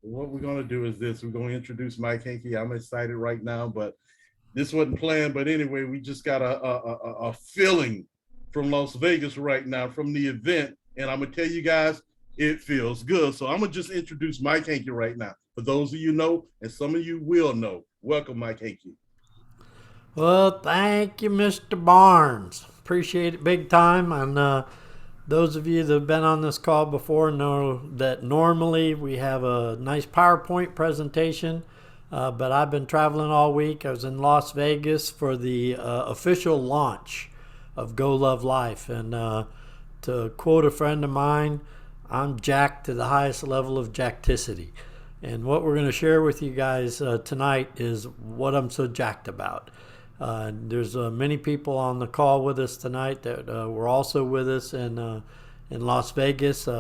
What we're going to do is this. We're going to introduce Mike Hanke. I'm excited right now, but this wasn't planned. But anyway, we just got a feeling from Las Vegas right now from the event. And I'm going to tell you guys, it feels good. So I'm going to just introduce Mike Hanke right now. For those of you know, and some of you will know, welcome, Mike Hanke. Well, thank you, Mr. Barnes. Appreciate it big time. And those of you that have been on this call before know that normally we have a nice PowerPoint presentation, but I've been traveling all week. I was in Las Vegas for the official launch of Go Love Life. And to quote a friend of mine, I'm jacked to the highest level of jackticity. And what we're going to share with you guys tonight is what I'm so jacked about. There's many people on the call with us tonight that were also with us in Las Vegas. We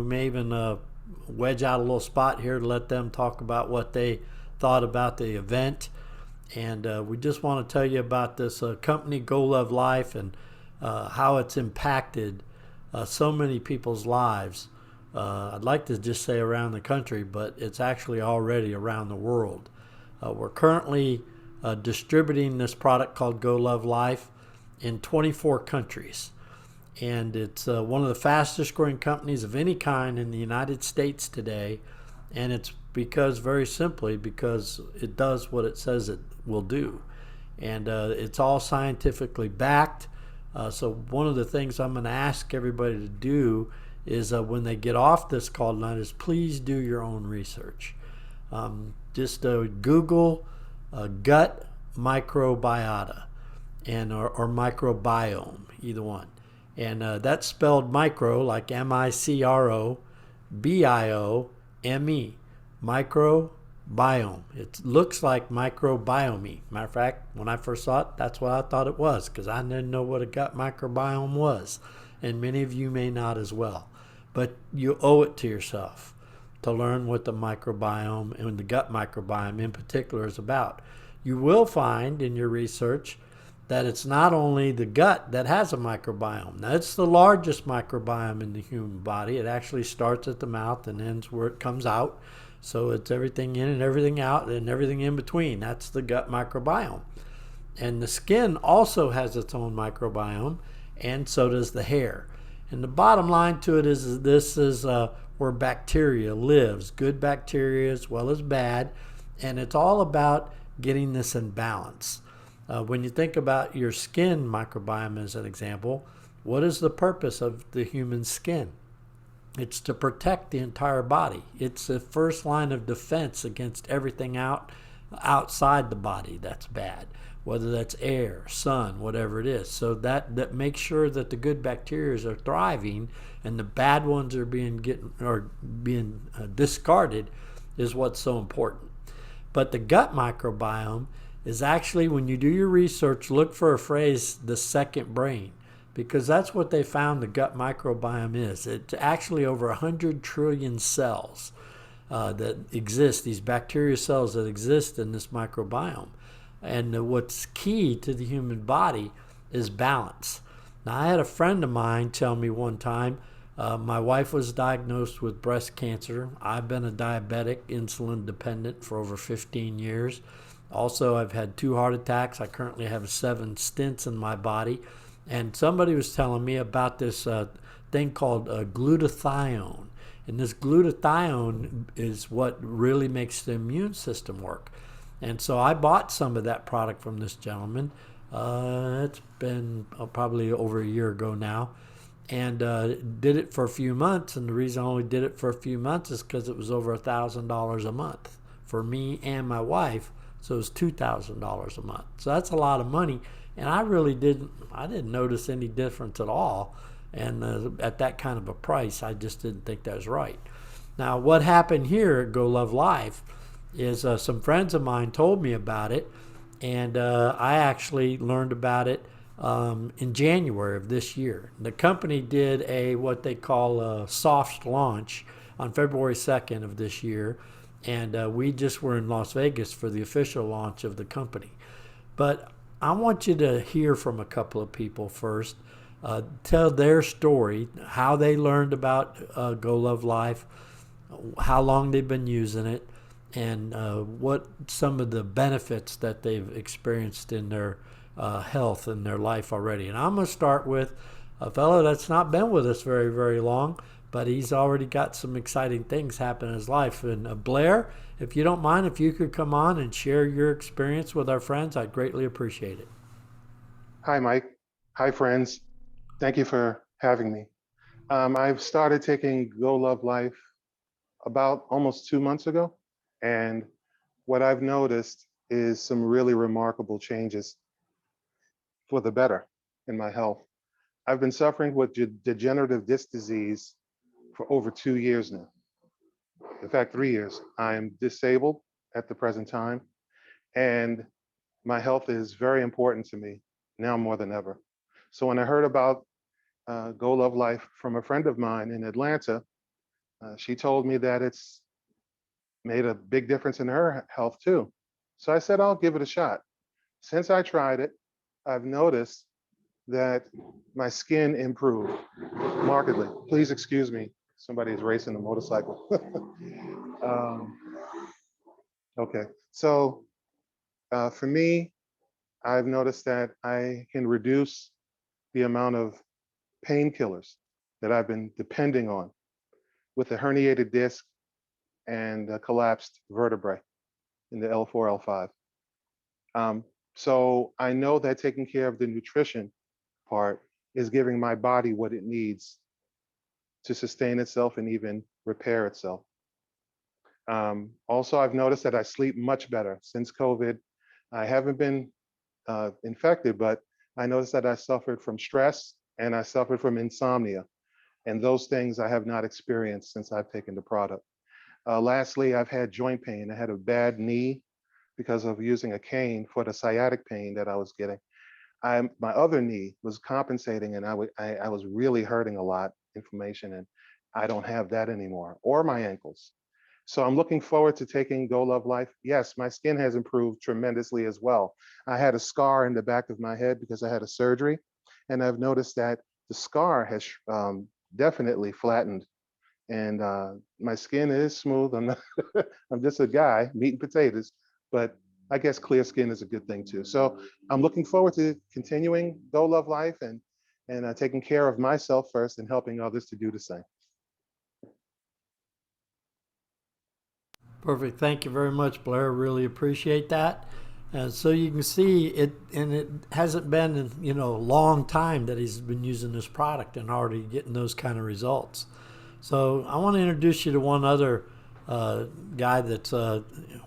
may even wedge out a little spot here to let them talk about what they thought about the event. And we just want to tell you about this company, Go Love Life, and how it's impacted so many people's lives. I'd like to just say around the country, but it's actually already around the world. We're currently distributing this product called Go Love Life in 24 countries. And it's one of the fastest growing companies of any kind in the United States today. And it's very simply, because it does what it says it will do. And it's all scientifically backed. So one of the things I'm going to ask everybody to do is when they get off this call tonight is please do your own research. Just Google gut microbiota or microbiome, either one. And that's spelled micro, like MICROBIOME, microbiome. It looks like microbiome. Matter of fact, when I first saw it, that's what I thought it was, because I didn't know what a gut microbiome was. And many of you may not as well. But you owe it to yourself to learn what the microbiome and the gut microbiome in particular is about. You will find in your research that it's not only the gut that has a microbiome. Now, it's the largest microbiome in the human body. It actually starts at the mouth and ends where it comes out. So it's everything in and everything out and everything in between. That's the gut microbiome. And the skin also has its own microbiome, and so does the hair. And the bottom line to it is this is where bacteria lives, good bacteria as well as bad, and it's all about getting this in balance. When you think about your skin microbiome as an example, what is the purpose of the human skin? It's to protect the entire body. It's the first line of defense against everything outside the body that's bad, whether that's air, sun, whatever it is. So that makes sure that the good bacteria are thriving and the bad ones are being discarded is what's so important. But the gut microbiome is actually, when you do your research, look for a phrase, the second brain, because that's what they found the gut microbiome is. It's actually over 100 trillion cells that exist, these bacteria cells that exist in this microbiome. And what's key to the human body is balance. Now, I had a friend of mine tell me one time, my wife was diagnosed with breast cancer. I've been a diabetic, insulin dependent for over 15 years. Also, I've had 2 heart attacks. I currently have 7 stents in my body. And somebody was telling me about this thing called glutathione. And this glutathione is what really makes the immune system work. And so I bought some of that product from this gentleman. It's been probably over a year ago now. And did it for a few months. And the reason I only did it for a few months is because it was over $1,000 a month for me and my wife. So it was $2,000 a month. So that's a lot of money. And I didn't notice any difference at all. And at that kind of a price, I just didn't think that was right. Now, what happened here at Go Love Life is some friends of mine told me about it. And I actually learned about it in January of this year. The company did what they call a soft launch on February 2nd of this year. And we just were in Las Vegas for the official launch of the company. But I want you to hear from a couple of people first, tell their story, how they learned about Go Love Life, how long they've been using it, and what some of the benefits that they've experienced in their health and their life already. And I'm going to start with a fellow that's not been with us very, very long, but he's already got some exciting things happen in his life. And Blair, if you don't mind, if you could come on and share your experience with our friends, I'd greatly appreciate it. Hi, Mike. Hi, friends. Thank you for having me. I've started taking Go Love Life about almost 2 months ago. And what I've noticed is some really remarkable changes for the better in my health. I've been suffering with degenerative disc disease for over 2 years now. In fact, 3 years. I'm disabled at the present time, and my health is very important to me now more than ever. So when I heard about Go Love Life from a friend of mine in Atlanta, she told me that it's made a big difference in her health too. So I said, I'll give it a shot. Since I tried it, I've noticed that my skin improved markedly. Please excuse me. Somebody is racing a motorcycle. Okay. So for me, I've noticed that I can reduce the amount of painkillers that I've been depending on with a herniated disc and a collapsed vertebrae in the L4, L5. So I know that taking care of the nutrition part is giving my body what it needs to sustain itself and even repair itself. Also, I've noticed that I sleep much better since COVID. I haven't been infected, but I noticed that I suffered from stress and I suffered from insomnia. And those things I have not experienced since I've taken the product. Lastly, I've had joint pain. I had a bad knee because of using a cane for the sciatic pain that I was getting. My other knee was compensating, and I was really hurting a lot, inflammation, and I don't have that anymore, or my ankles. So I'm looking forward to taking Go Love Life. Yes, my skin has improved tremendously as well. I had a scar in the back of my head because I had a surgery, and I've noticed that the scar has definitely flattened, and my skin is smooth. I'm not, I'm just a guy, meat and potatoes, but I guess clear skin is a good thing too. So I'm looking forward to continuing Go Love Life and taking care of myself first and helping others to do the same. Perfect. Thank you very much, Blair. Really appreciate that. And so you can see it, and it hasn't been a long time that he's been using this product and already getting those kind of results. So I want to introduce you to one other guy that's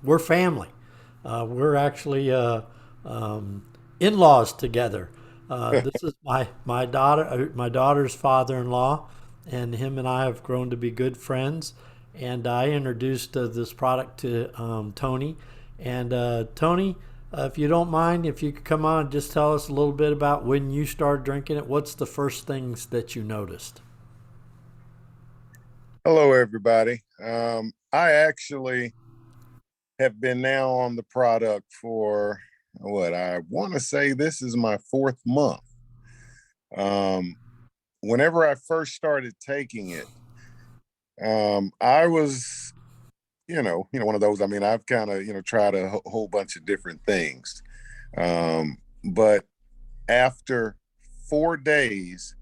we're family. We're actually in-laws together. This is my daughter's father-in-law, and him and I have grown to be good friends. And I introduced this product to Tony. And Tony, if you don't mind, if you could come on and just tell us a little bit about when you started drinking it. What's the first things that you noticed? Hello, everybody. I actually have been now on the product for what I want to say this is my 4th month. Whenever I first started taking it, I was, one of those. I mean, I've kind of, tried a whole bunch of different things, but after 4 days,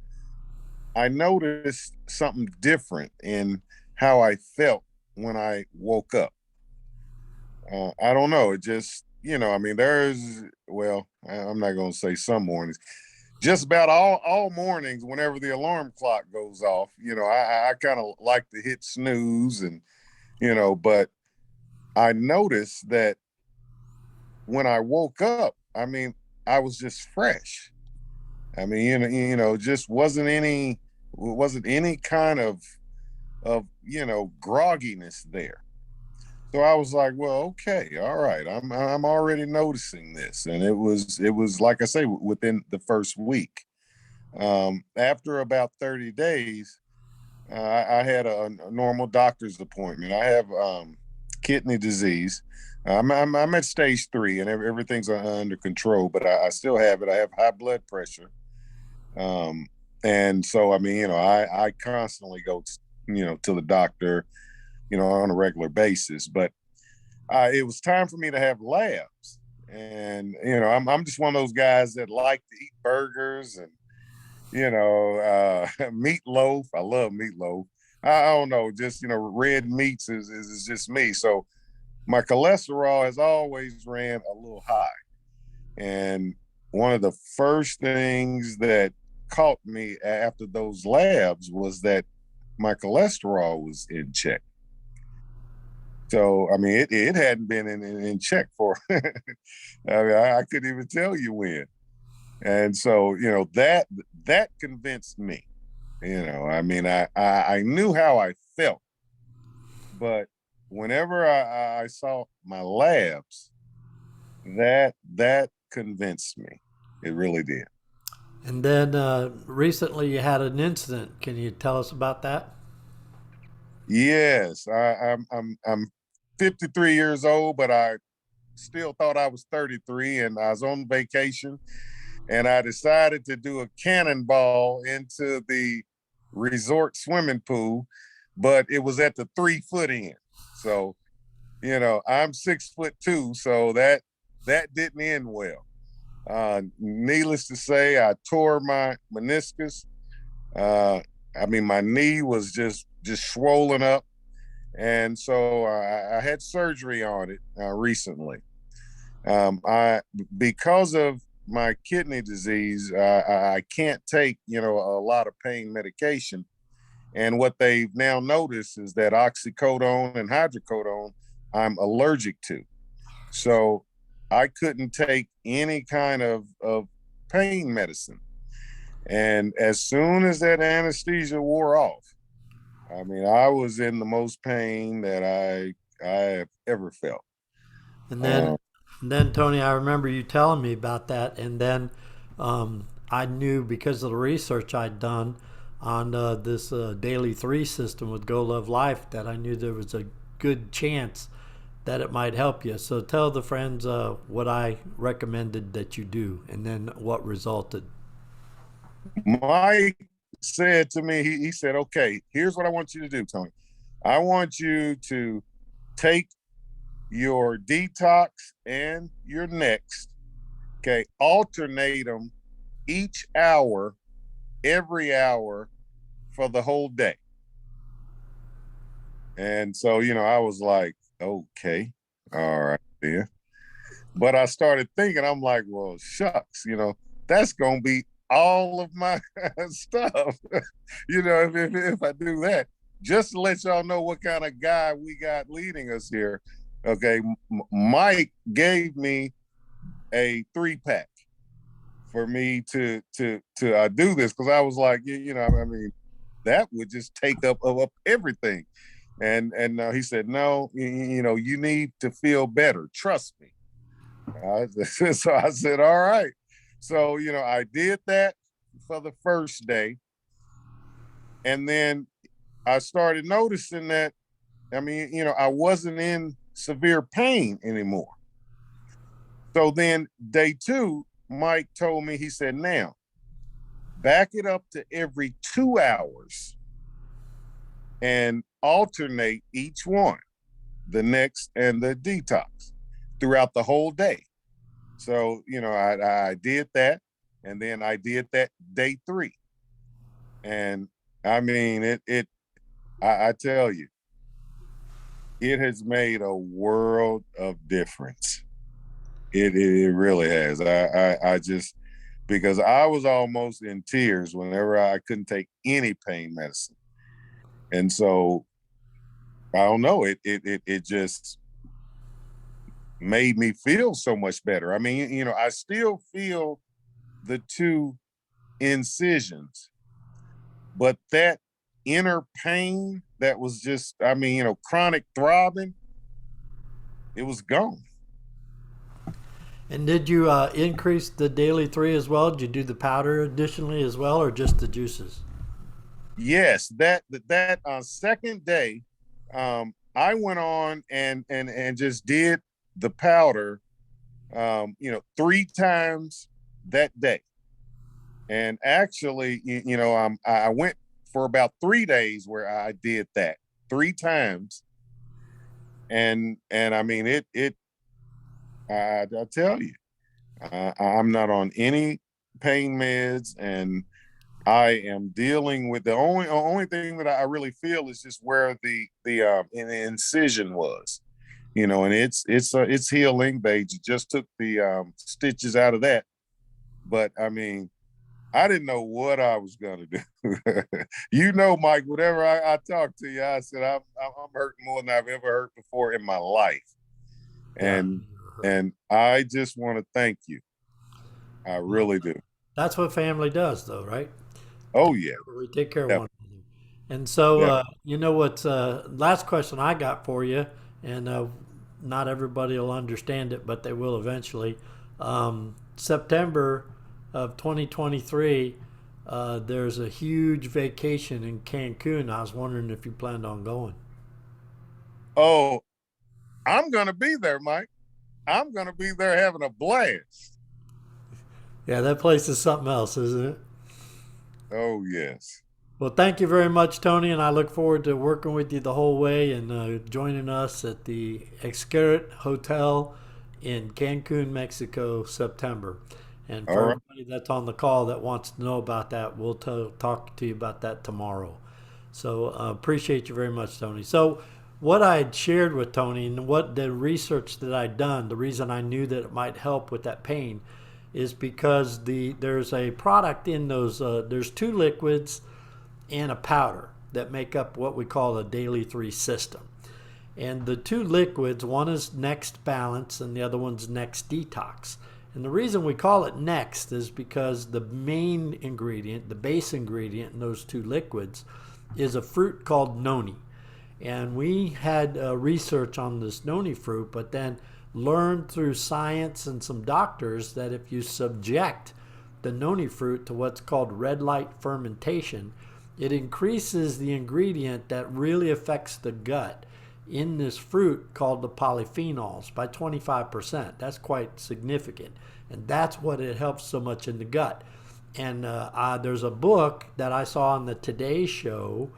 I noticed something different in how I felt when I woke up. I don't know. It just, I mean, I'm not going to say some mornings, just about all mornings, whenever the alarm clock goes off, I kind of like to hit snooze and, but I noticed that when I woke up, I mean, I was just fresh. I mean, just wasn't any kind of grogginess there. So I was like, well, okay, all right. I'm already noticing this. And it was like I say, within the first week. After about 30 days, I had a normal doctor's appointment. I have kidney disease. I'm at stage 3 and everything's under control, but I still have it. I have high blood pressure. And so, I mean, I constantly go, to the doctor on a regular basis. But it was time for me to have labs. And, I'm just one of those guys that like to eat burgers and, meatloaf. I love meatloaf. I don't know, just, red meats is just me. So my cholesterol has always ran a little high. And one of the first things that caught me after those labs was that my cholesterol was in check. So, I mean, it hadn't been in check for, I couldn't even tell you when. And so, that convinced me, I mean, I knew how I felt, but whenever I saw my labs, that convinced me. It really did. And then recently you had an incident. Can you tell us about that? Yes, I'm 53 years old, but I still thought I was 33, and I was on vacation, and I decided to do a cannonball into the resort swimming pool, but it was at the 3-foot end. So, I'm 6'2", so that didn't end well. Needless to say, I tore my meniscus. My knee was just swollen up, and so I had surgery on it recently. Because of my kidney disease, I can't take a lot of pain medication, and what they've now noticed is that oxycodone and hydrocodone I'm allergic to. So I couldn't take any kind of pain medicine. And as soon as that anesthesia wore off, I mean, I was in the most pain that I have ever felt. And then, Tony, I remember you telling me about that, and then I knew because of the research I'd done on this Daily 3 system with Go Love Life that I knew there was a good chance that it might help you. So tell the friends what I recommended that you do, and then what resulted. Mike said to me, he said, okay, here's what I want you to do, Tony. I want you to take your detox and your next, okay, alternate them each hour, every hour for the whole day. And so, I was like, okay, all right, then. But I started thinking, I'm like, well, shucks, that's going to be all of my stuff, if I do that. Just to let y'all know what kind of guy we got leading us here. Okay, Mike gave me a 3-pack for me to do this, because I was like, that would just take up everything. And he said, no, you need to feel better. Trust me. So I said, all right. So, I did that for the first day. And then I started noticing that, I wasn't in severe pain anymore. So then day 2, Mike told me, he said, now back it up to every 2 hours and alternate each one, the next and the detox, throughout the whole day. So, I did that, and then I did that day 3. And I mean, I tell you, it has made a world of difference. It really has. I just, because I was almost in tears whenever I couldn't take any pain medicine. And so, I don't know, it just made me feel so much better. I mean, I still feel the 2 incisions, but that inner pain that was just, chronic throbbing, it was gone. And did you increase the Daily 3 as well? Did you do the powder additionally as well, or just the juices? Yes, that second day, I went on and just did the powder, 3 times that day. And actually, I went for about 3 days where I did that 3 times. and I mean I tell you, I'm not on any pain meds, and I am dealing with the only thing that I really feel is just where the incision was, and it's healing. They just took the stitches out of that, but I mean, I didn't know what I was gonna do. Mike, whenever I talk to you, I said I'm hurting more than I've ever hurt before in my life, and Yeah. and I just want to thank you. I really do. That's what family does, though, right? Oh yeah, We take care of def- one another. And so, def- you know what? Last question I got for you, and not everybody will understand it, but they will eventually. September of 2023, there's a huge vacation in Cancun. I was wondering if you planned on going. Oh, I'm gonna be there, Mike. I'm gonna be there having a blast. Yeah, that place is something else, isn't it? Oh yes. Well, thank you very much, Tony, and I look forward to working with you the whole way and joining us at the Xcaret Hotel in Cancun, Mexico, September. And All for right. everybody that's on the call that wants to know about that, we'll talk to you about that tomorrow. So appreciate you very much, Tony. So what I had shared with Tony and what the research that I'd done, the reason I knew that it might help with that pain is because there's a product in those, there's two liquids and a powder that make up what we call a daily 3 system. And the two liquids, one is Next Balance and the other one's Next Detox. And the reason we call it Next is because the main ingredient, the base ingredient in those two liquids, is a fruit called noni. And we had research on this noni fruit, but then learned through science and some doctors that if you subject the noni fruit to what's called red light fermentation, it increases the ingredient that really affects the gut in this fruit called the polyphenols by 25%. That's quite significant. And that's what it helps so much in the gut. And there's a book that I saw on the Today Show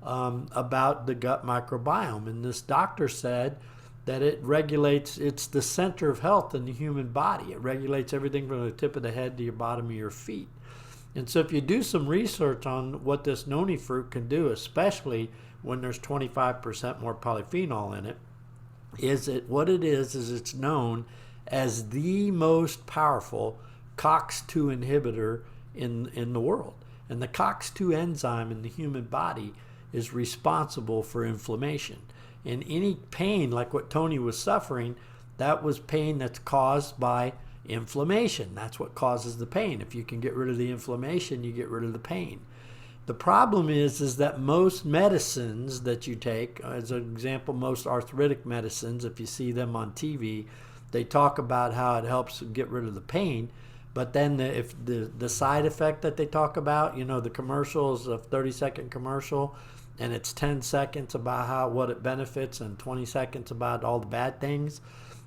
about the gut microbiome. And this doctor said that it regulates, it's the center of health in the human body. It regulates everything from the tip of the head to your bottom of your feet. And so if you do some research on what this noni fruit can do, especially when there's 25% more polyphenol in it, what it is it's known as the most powerful COX-2 inhibitor in the world. And the COX-2 enzyme in the human body is responsible for inflammation. And any pain like what Tony was suffering, that was pain that's caused by inflammation. That's what causes the pain. If you can get rid of the inflammation, you get rid of the pain. The problem is that most medicines that you take, as an example, most arthritic medicines, if you see them on TV, they talk about how it helps get rid of the pain. But then if the side effect that they talk about, the commercial is a 30-second commercial, and it's 10 seconds about what it benefits and 20 seconds about all the bad things.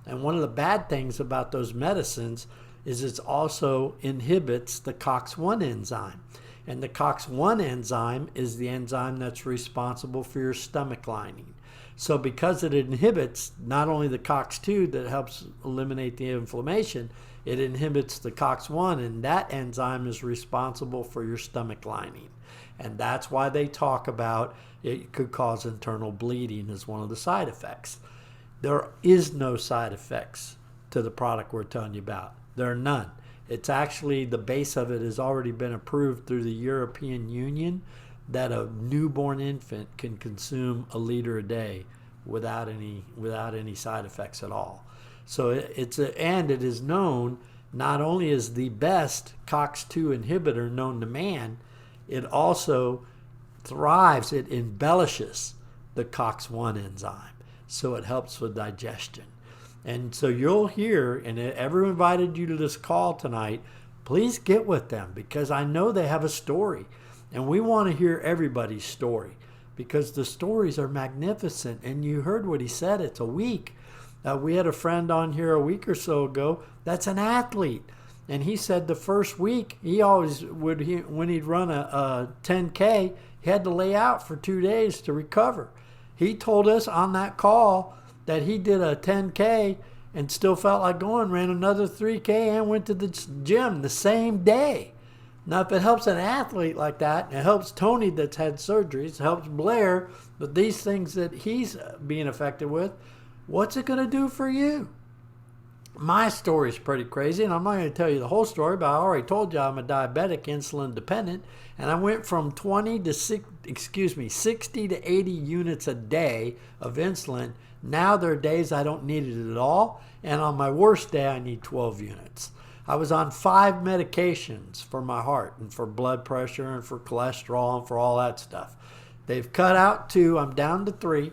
And one of the bad things about those medicines is it also inhibits the COX-1 enzyme. And the COX-1 enzyme is the enzyme that's responsible for your stomach lining. So because it inhibits not only the COX-2 that helps eliminate the inflammation, it inhibits the COX-1, and that enzyme is responsible for your stomach lining. And that's why they talk about it could cause internal bleeding as one of the side effects. There is no side effects to the product we're telling you about. There are none. It's actually, the base of it has already been approved through the European Union that a newborn infant can consume a liter a day without any side effects at all. So and it is known not only as the best COX-2 inhibitor known to man, it also thrives, it embellishes the COX-1 enzyme. So it helps with digestion. And so you'll hear, and everyone invited you to this call tonight, please get with them because I know they have a story. And we want to hear everybody's story because the stories are magnificent. And you heard what he said, it's a week. We had a friend on here a week or so ago that's an athlete. And he said the first week, he always when he'd run a 10K, he had to lay out for 2 days to recover. He told us on that call that he did a 10K and still felt like going, ran another 3K and went to the gym the same day. Now, if it helps an athlete like that, and it helps Tony that's had surgeries, helps Blair with these things that he's being affected with, what's it going to do for you? My story is pretty crazy, and I'm not going to tell you the whole story, but I already told you I'm a diabetic, insulin dependent, and I went from 60 to 80 units a day of insulin. Now there are days I don't need it at all, and on my worst day I need 12 units. I was on 5 medications for my heart and for blood pressure and for cholesterol and for all that stuff. They've cut out 2, I'm down to 3,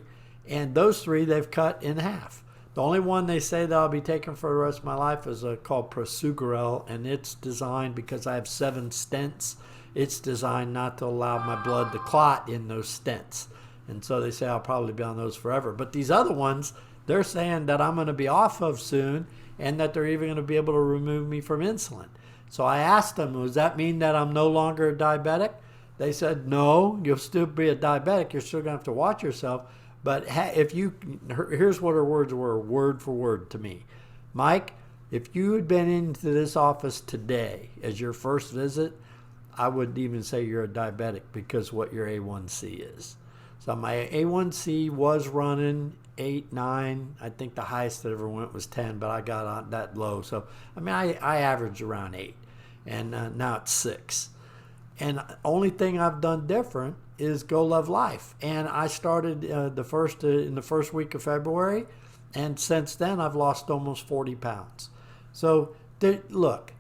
and those 3 they've cut in half. The only one they say that I'll be taking for the rest of my life is called Prosugarel, and it's designed because I have 7 stents. It's designed not to allow my blood to clot in those stents. And so they say I'll probably be on those forever. But these other ones, they're saying that I'm going to be off of soon and that they're even going to be able to remove me from insulin. So I asked them, does that mean that I'm no longer a diabetic? They said, no, you'll still be a diabetic. You're still going to have to watch yourself. But here's what her words were, word for word to me. Mike, if you had been into this office today as your first visit, I wouldn't even say you're a diabetic because what your A1C is. So my A1C was running 8, 9. I think the highest that ever went was 10, but I got on that low. So, I mean, I averaged around 8, and now it's 6. And the only thing I've done different is Go Love Life. And I started in the first week of February, and since then I've lost almost 40 pounds. So look,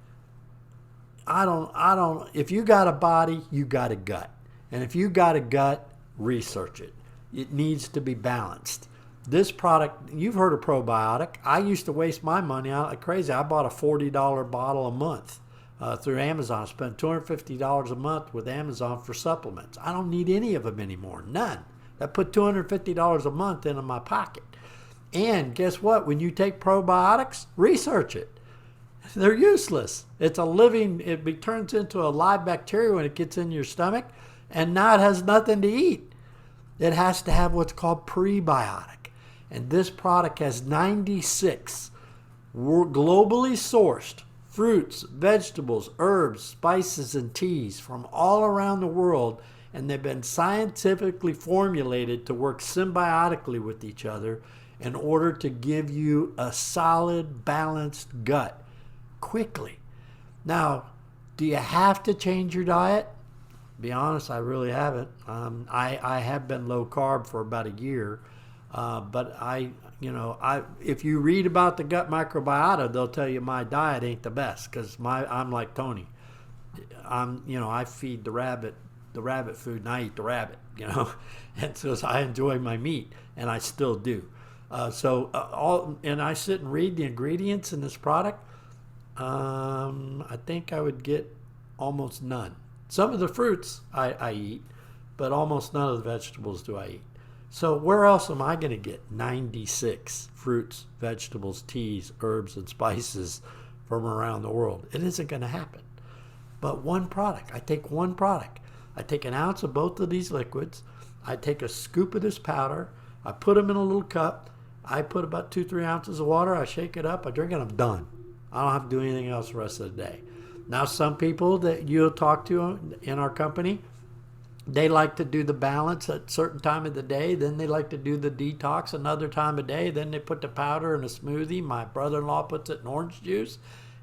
if you got a body, you got a gut. And if you got a gut, research it. It needs to be balanced. This product, you've heard of probiotic. I used to waste my money out like crazy. I bought a $40 bottle a month through Amazon. I spent $250 a month with Amazon for supplements. I don't need any of them anymore, none. That put $250 a month into my pocket. And guess what? When you take probiotics, research it. They're useless. It turns into a live bacteria when it gets in your stomach, and now it has nothing to eat. It has to have what's called prebiotic. And this product has 96 globally sourced fruits, vegetables, herbs, spices, and teas from all around the world, and they've been scientifically formulated to work symbiotically with each other in order to give you a solid, balanced gut quickly. Now, do you have to change your diet? Be honest, I really haven't. I have been low carb for about a year, but if you read about the gut microbiota, they'll tell you my diet ain't the best because I'm like Tony. I feed the rabbit food and I eat the rabbit, and so I enjoy my meat, and I still do. And I sit and read the ingredients in this product. I think I would get almost none. Some of the fruits I eat, but almost none of the vegetables do I eat. So where else am I going to get 96 fruits, vegetables, teas, herbs, and spices from around the world? It isn't going to happen. But one product. I take one product. I take an ounce of both of these liquids. I take a scoop of this powder. I put them in a little cup. I put about 2-3 ounces of water. I shake it up. I drink it. I'm done. I don't have to do anything else the rest of the day. Now, some people that you'll talk to in our company, they like to do the balance at a certain time of the day. Then they like to do the detox another time of day. Then they put the powder in a smoothie. My brother-in-law puts it in orange juice.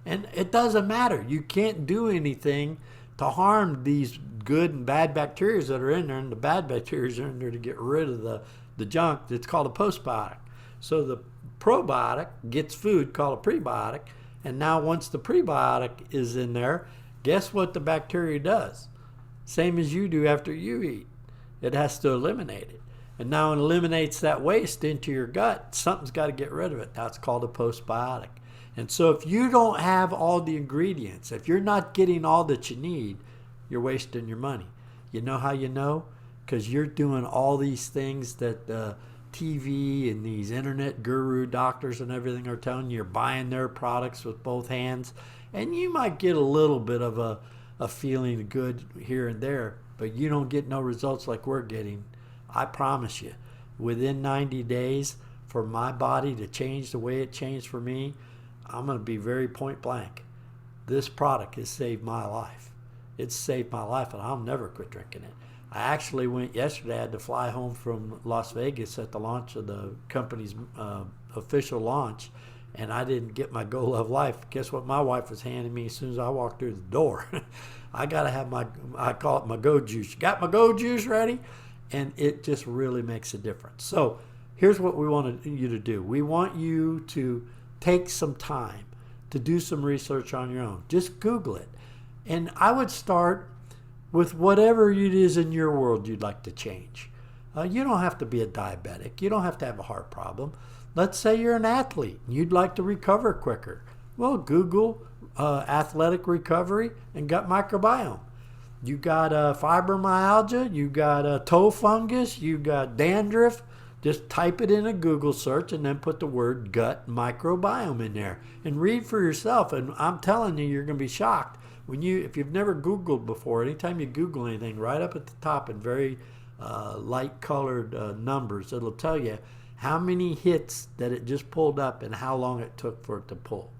And it doesn't matter. You can't do anything to harm these good and bad bacteria that are in there. And the bad bacteria are in there to get rid of the junk. It's called a postbiotic. So the probiotic gets food called a prebiotic. And now once the prebiotic is in there, guess what the bacteria does? Same as you do after you eat. It has to eliminate it. And now it eliminates that waste into your gut. Something's got to get rid of it. That's called a postbiotic. And so if you don't have all the ingredients, if you're not getting all that you need, you're wasting your money. You know how you know? Because you're doing all these things that TV and these internet guru doctors and everything are telling you. You're buying their products with both hands, and you might get a little bit of a feeling good here and there, but you don't get no results like we're getting. I promise you, within 90 days, for my body to change the way it changed for me, I'm going to be very point blank. This product has saved my life. It's saved my life, and I'll never quit drinking it. I actually went yesterday. I had to fly home from Las Vegas at the launch of the company's official launch, and I didn't get my Go Love Life. Guess what my wife was handing me as soon as I walked through the door? I got to have I call it my Go Juice. You got my Go Juice ready? And it just really makes a difference. So here's what we want you to do. We want you to take some time to do some research on your own. Just Google it. And I would start with whatever it is in your world you'd like to change. You don't have to be a diabetic. You don't have to have a heart problem. Let's say you're an athlete and you'd like to recover quicker. Well, Google athletic recovery and gut microbiome. You got fibromyalgia, you got toe fungus, you got dandruff. Just type it in a Google search and then put the word gut microbiome in there and read for yourself. And I'm telling you, you're going to be shocked. If you've never Googled before, anytime you Google anything, right up at the top in very light colored numbers, it'll tell you how many hits that it just pulled up and how long it took for it to pull.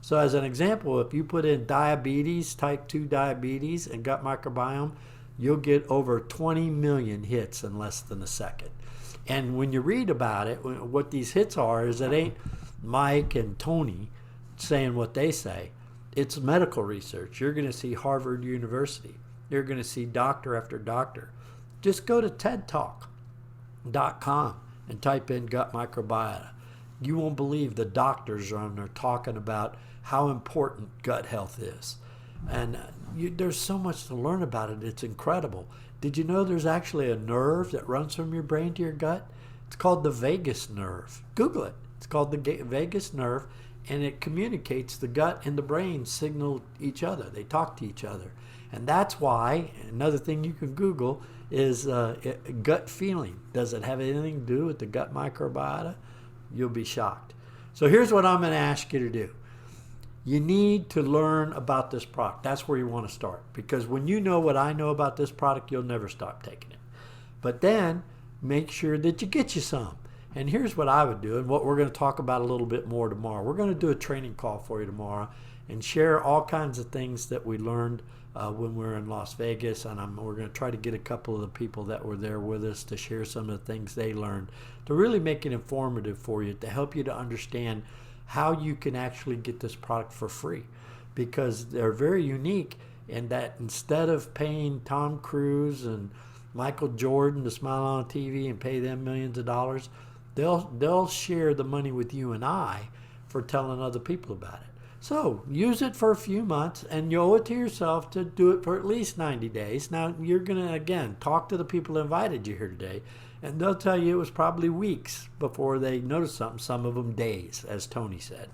So as an example, if you put in diabetes, type 2 diabetes and gut microbiome, you'll get over 20 million hits in less than a second. And when you read about it, what these hits are is it ain't Mike and Tony saying what they say. It's medical research. You're going to see Harvard University. You're going to see doctor after doctor. Just go to tedtalk.com and type in gut microbiota. You won't believe the doctors are on there talking about how important gut health is. And there's so much to learn about it. It's incredible. Did you know there's actually a nerve that runs from your brain to your gut? It's called the vagus nerve. Google it. It's called the vagus nerve, and it communicates. The gut and the brain signal each other. They talk to each other. And that's why, another thing you can Google is gut feeling. Does it have anything to do with the gut microbiota? You'll be shocked. So here's what I'm going to ask you to do. You need to learn about this product. That's where you want to start. Because when you know what I know about this product, you'll never stop taking it. But then make sure that you get you some. And here's what I would do, and what we're going to talk about a little bit more tomorrow. We're going to do a training call for you tomorrow and share all kinds of things that we learned when we were in Las Vegas. And we're going to try to get a couple of the people that were there with us to share some of the things they learned, to really make it informative for you, to help you to understand how you can actually get this product for free, because they're very unique in that instead of paying Tom Cruise and Michael Jordan to smile on TV and pay them millions of dollars, they'll share the money with you and I for telling other people about it. So use it for a few months and you owe it to yourself to do it for at least 90 days. Now you're going to, again, talk to the people who invited you here today, and they'll tell you it was probably weeks before they noticed something, some of them days, as Tony said.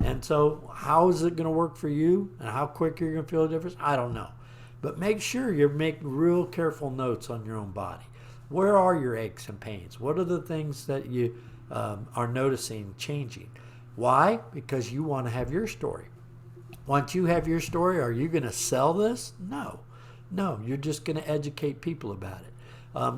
And so how is it going to work for you and how quick you're going to feel a difference? I don't know. But make sure you make real careful notes on your own body. Where are your aches and pains? What are the things that you are noticing changing? Why? Because you want to have your story. Once you have your story, are you going to sell this? No. No, you're just going to educate people about it.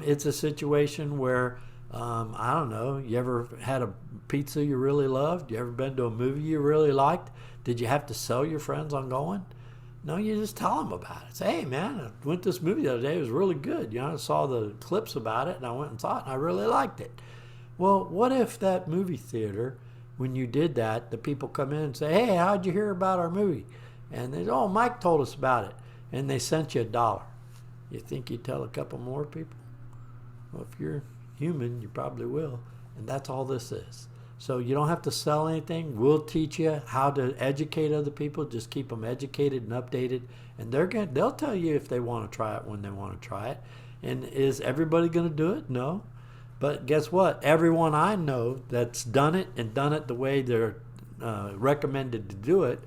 It's a situation where, I don't know, you ever had a pizza you really loved? You ever been to a movie you really liked? Did you have to sell your friends on going? No, you just tell them about it. Say, hey, man, I went to this movie the other day. It was really good. You know, I saw the clips about it, and I went and saw it, and I really liked it. Well, what if that movie theater, when you did that, the people come in and say, hey, how'd you hear about our movie? And they say, oh, Mike told us about it, and they sent you $1. You think you'd tell a couple more people? Well, if you're human, you probably will. And that's all this is. So you don't have to sell anything. We'll teach you how to educate other people. Just keep them educated and updated. And they'll tell you if they want to try it when they want to try it. And is everybody going to do it? No. But guess what? Everyone I know that's done it and done it the way they're recommended to do it,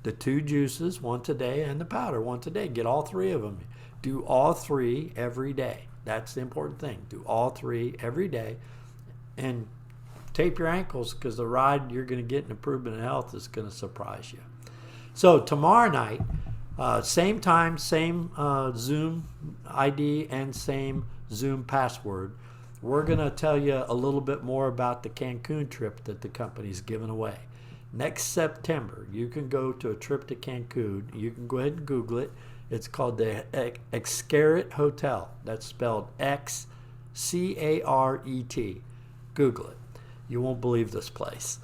the 2 juices once a day and the powder once a day. Get all 3 of them. Do all 3 every day. That's the important thing. Do all 3 every day, and tape your ankles, because the ride you're going to get an improvement in health is going to surprise you. So tomorrow night, same time, same Zoom ID, and same Zoom password, we're going to tell you a little bit more about the Cancun trip that the company's giving away. Next September, you can go to a trip to Cancun. You can go ahead and Google it. It's called the Xcaret Hotel. That's spelled Xcaret. Google it. You won't believe this place.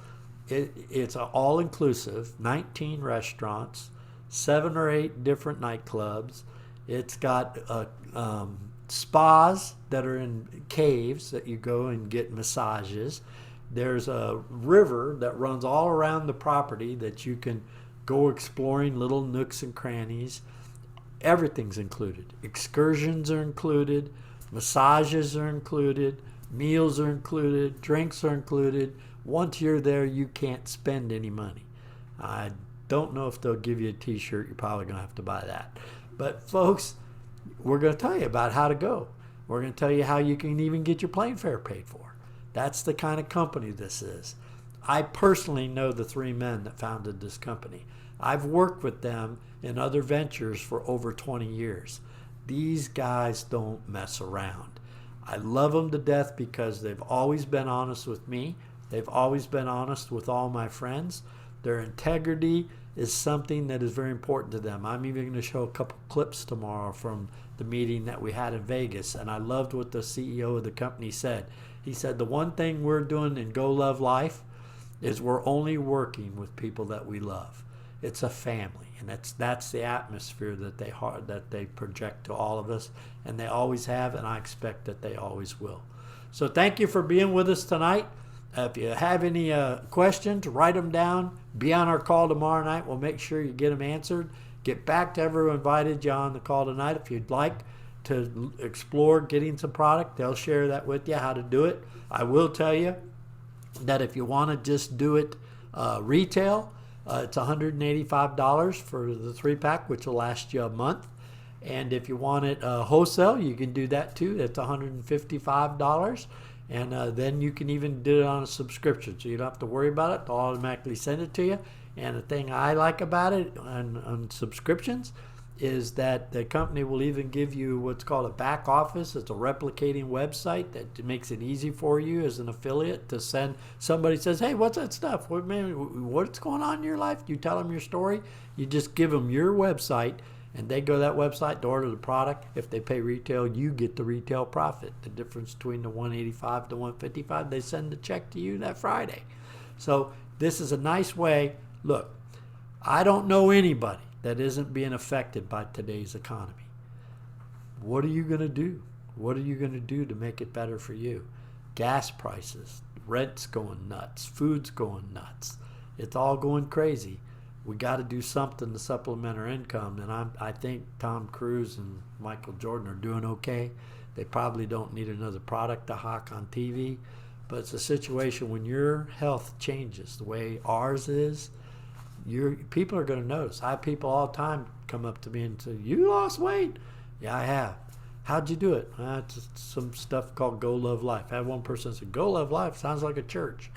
It's all-inclusive, 19 restaurants, 7 or 8 different nightclubs. It's got spas that are in caves that you go and get massages. There's a river that runs all around the property that you can go exploring little nooks and crannies. Everything's included. Excursions are included. Massages are included. Meals are included. Drinks are included. Once you're there, you can't spend any money. I don't know if they'll give you a t-shirt. You're probably going to have to buy that. But folks, we're going to tell you about how to go. We're going to tell you how you can even get your plane fare paid for. That's the kind of company this is. I personally know the 3 men that founded this company. I've worked with them in other ventures for over 20 years. These guys don't mess around. I love them to death because they've always been honest with me. They've always been honest with all my friends. Their integrity is something that is very important to them. I'm even going to show a couple clips tomorrow from the meeting that we had in Vegas, and I loved what the CEO of the company said. He said, the one thing we're doing in Go Love Life is we're only working with people that we love. It's a family, and that's the atmosphere that they project to all of us, and they always have, and I expect that they always will. So thank you for being with us tonight. If you have any questions, write them down. Be on our call tomorrow night. We'll make sure you get them answered. Get back to everyone who invited you on the call tonight. If you'd like to explore getting some product, they'll share that with you, how to do it. I will tell you that if you want to just do it retail, it's $185 for the 3-pack, which will last you a month. And if you want it wholesale, you can do that too. It's $155. And then you can even do it on a subscription, so you don't have to worry about it. They'll automatically send it to you. And the thing I like about it on subscriptions is that the company will even give you what's called a back office. It's a replicating website that makes it easy for you as an affiliate to send. Somebody says, hey, what's that stuff? What's going on in your life? You tell them your story. You just give them your website, and they go to that website to order the product. If they pay retail, you get the retail profit. The difference between the $185 to $155, they send the check to you that Friday. So this is a nice way. Look, I don't know anybody that isn't being affected by today's economy. What are you going to do? What are you going to do to make it better for you? Gas prices, rent's going nuts, food's going nuts. It's all going crazy. We got to do something to supplement our income, and I think Tom Cruise and Michael Jordan are doing okay. They probably don't need another product to hawk on TV, but it's a situation when your health changes the way ours is, people are going to notice. I have people all the time come up to me and say, you lost weight? Yeah, I have. How'd you do it? It's some stuff called Go Love Life. I had one person say, Go Love Life sounds like a church.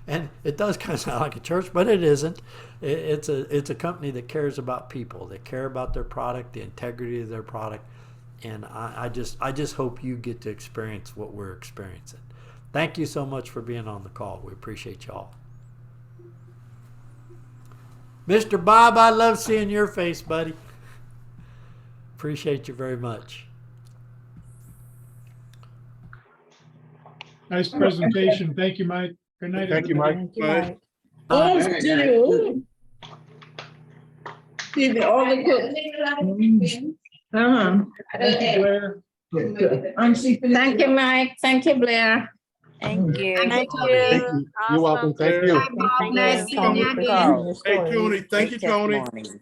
And it does kind of sound like a church, but it isn't. It's a company that cares about people. They care about their product, the integrity of their product. And I just hope you get to experience what we're experiencing. Thank you so much for being on the call. We appreciate you all. Mr. Bob, I love seeing your face, buddy. Appreciate you very much. Nice presentation. Thank you, Mike. Good night. Thank you, Mike. Bye. Oh, studio. See all the cooks. Thank you, Blair. Thank you, Mike. Thank you, Blair. Thank you. Thank Thank you. You're welcome. Thank you. Nice seeing you again. Hey, Tony. Thank you, Tony. Testimony.